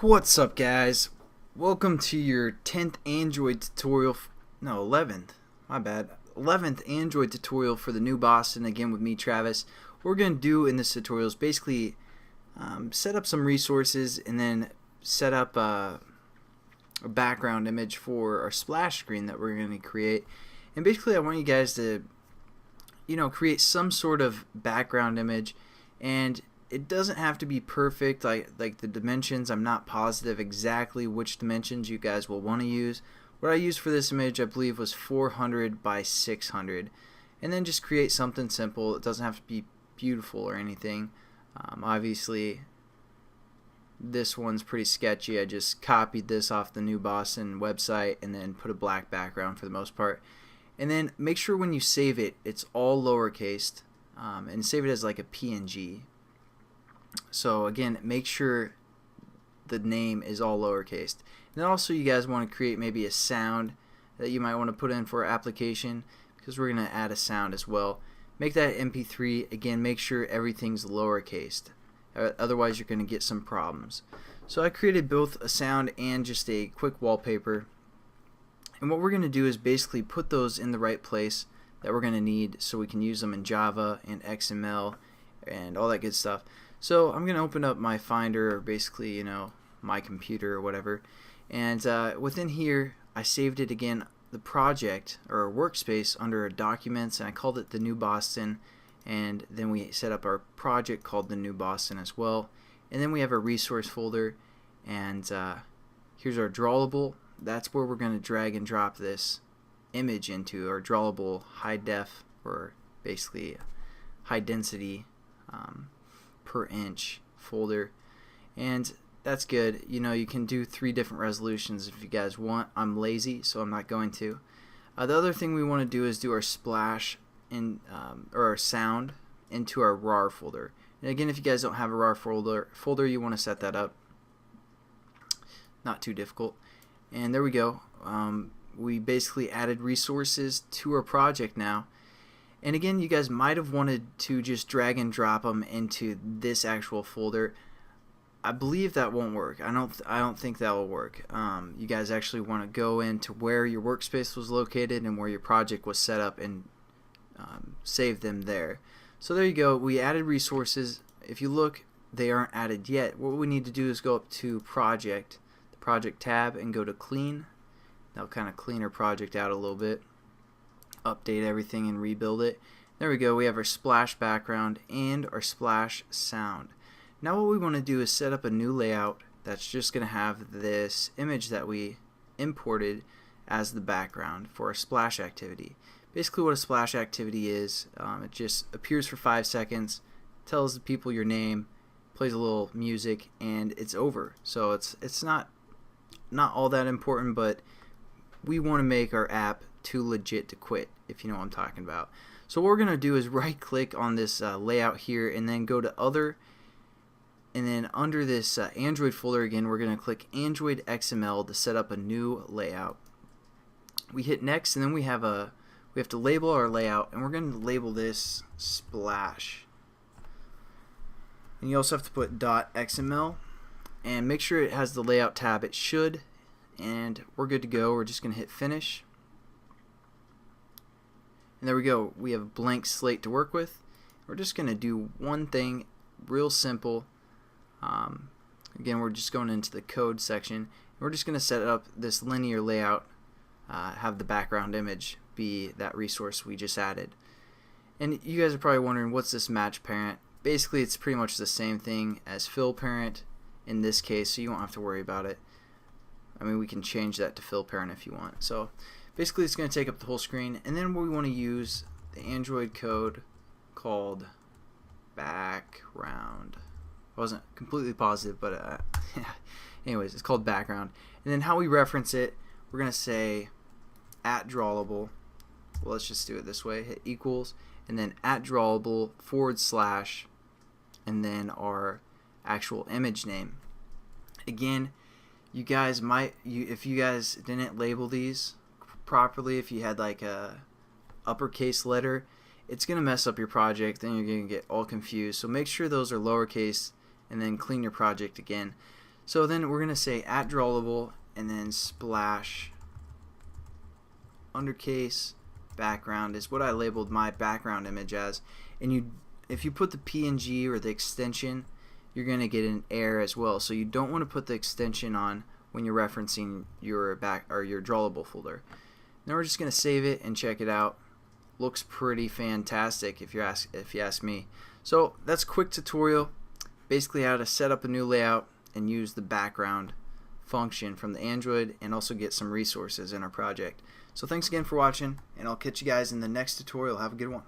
What's up, guys? Welcome to your 10th Android tutorial. No, 11th. My bad. 11th Android tutorial for the new Boston. Again with me, Travis. What we're going to do in this tutorial is basically set up some resources and then set up a background image for our splash screen that we're going to create. And basically I want you guys to create some sort of background image, and it doesn't have to be perfect like the dimensions. I'm not positive exactly which dimensions you guys will want to use. What I used for this image, I believe, was 400 by 600, and then just create something simple. It doesn't have to be beautiful or anything. Obviously this one's pretty sketchy. I just copied this off the New Boston website and then put a black background for the most part. And then make sure when you save it, it's all lowercase, and save it as like a PNG. So again, make sure the name is all lowercase. And then also you guys want to create maybe a sound that you might want to put in for application, because we're going to add a sound as well. Make that MP3. Again, make sure everything's lowercase. Otherwise you're going to get some problems. So I created both a sound and just a quick wallpaper. And what we're going to do is basically put those in the right place that we're going to need so we can use them in Java and XML and all that good stuff. So I'm going to open up my Finder, or basically, my computer or whatever. And within here, I saved it again, the project or workspace, under Documents, and I called it the New Boston. And then we set up our project called the New Boston as well. And then we have a resource folder, and here's our drawable. That's where we're going to drag and drop this image into, our drawable high def, or basically high density per inch folder. And that's good. You can do 3 different resolutions if you guys want. I'm lazy, so I'm not going to. The other thing we want to do is do our splash or our sound into our RAR folder. And again, if you guys don't have a RAR folder, you want to set that up. Not too difficult. And there we go. We basically added resources to our project now. And again, you guys might have wanted to just drag and drop them into this actual folder. I believe that won't work. I don't think that will work. You guys actually want to go into where your workspace was located and where your project was set up and save them there. So there you go. We added resources. If you look, they aren't added yet. What we need to do is go up to Project, the Project tab, and go to Clean. That'll kind of clean our project out a little bit. Update everything and rebuild it. There we go. We have our splash background and our splash sound. Now what we want to do is set up a new layout that's just going to have this image that we imported as the background for our splash activity. Basically what a splash activity is, it just appears for 5 seconds, tells the people your name, plays a little music, and it's over. So it's not all that important, but we want to make our app too legit to quit, if you know what I'm talking about. So what we're going to do is right click on this layout here, and then go to Other, and then under this Android folder again, we're going to click Android XML to set up a new layout. We hit next, and then we have to label our layout, and we're going to label this splash. And you also have to put .xml, and make sure it has the layout tab. It should, and we're good to go. We're just going to hit finish. And there we go. We have a blank slate to work with. We're just going to do one thing, real simple. Again, we're just going into the code section. We're just going to set up this linear layout, have the background image be that resource we just added. And you guys are probably wondering, what's this match parent? Basically, it's pretty much the same thing as fill parent in this case, so you won't have to worry about it. I mean, we can change that to fill parent if you want. So basically it's going to take up the whole screen, and then we want to use the Android code called background. I wasn't completely positive, but anyways, it's called background. And then how we reference it, we're going to say @drawable. Well, let's just do it this way. Hit equals, and then @drawable / and then our actual image name. Again, you guys if you guys didn't label these properly, if you had like a uppercase letter, it's gonna mess up your project, then you're gonna get all confused. So make sure those are lowercase, and then clean your project again. So then we're going to say @drawable and then splash undercase background is what I labeled my background image as. And if you put the PNG or the extension, you're going to get an error as well. So you don't want to put the extension on when you're referencing your your drawable folder. Now we're just going to save it and check it out. Looks pretty fantastic if you ask me. So that's a quick tutorial, basically how to set up a new layout and use the background function from the Android and also get some resources in our project. So thanks again for watching, and I'll catch you guys in the next tutorial. Have a good one.